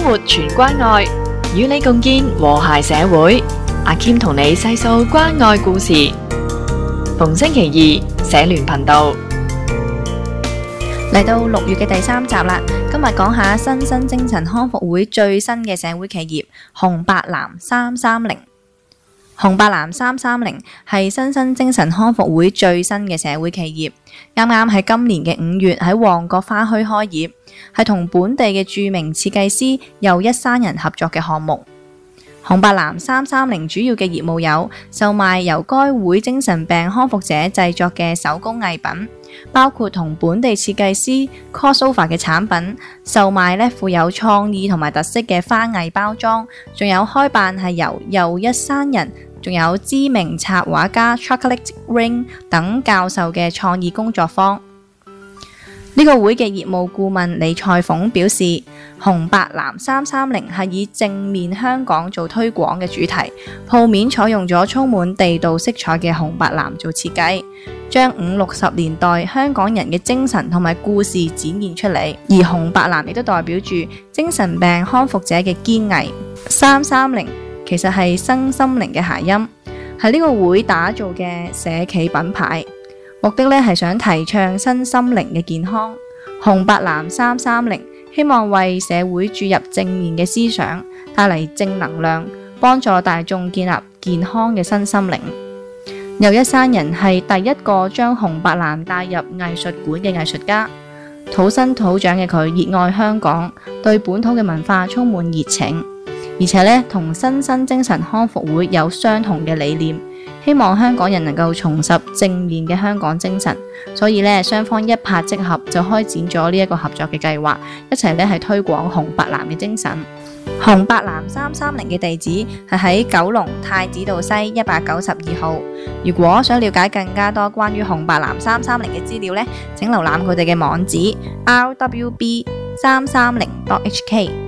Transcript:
活全關愛，與你共建和諧社會。阿 Kim 同你細數關愛故事，逢星期二社聯頻道。嚟到6月嘅第3集啦，今日講下新生精神康復會最新嘅社會企業紅白藍330。紅白藍330係新生精神康復會最新嘅社會企業，啱啱喺今年嘅5月喺旺角花墟開業，係同本地嘅著名設計師又一山人合作嘅項目。紅白藍330主要嘅業務有售賣由該會精神病康復者製作嘅手工藝品，包括同本地設計師 crossover 嘅產品，售賣富有創意同埋特色嘅花藝包裝，仲有開辦係由又一山人，仲有知名插畫家 Chocolate Ring 等教授嘅創意工作坊。呢個會嘅業務顧問李賽鳳表示，紅白藍330係以正面香港做推廣嘅主題，鋪面採用咗充滿地道色彩嘅紅白藍做設計，將50、60年代香港人嘅精神同埋故事展現出嚟。而紅白藍亦都代表住精神病康復者嘅堅毅。330其實係身心靈嘅諧音，係呢個會打造嘅社企品牌，目的係想提倡身心靈嘅健康。紅白藍330希望為社會注入正面嘅思想，帶嚟正能量，幫助大眾建立健康嘅身心靈。又一山人係第一個將紅白藍帶入藝術館嘅藝術家，土生土長嘅佢熱愛香港，對本土嘅文化充滿熱情，而且同新生精神康復會有相同嘅理念，希望香港人能夠重拾正面嘅香港精神，所以雙方一拍即合，就開展咗呢一個合作嘅計劃，一齊係推廣紅白藍嘅精神。紅白藍330嘅地址係喺九龍太子道西192號。如果想了解更加多關於紅白藍330嘅資料請瀏覽佢哋嘅網址 rwb330.hk。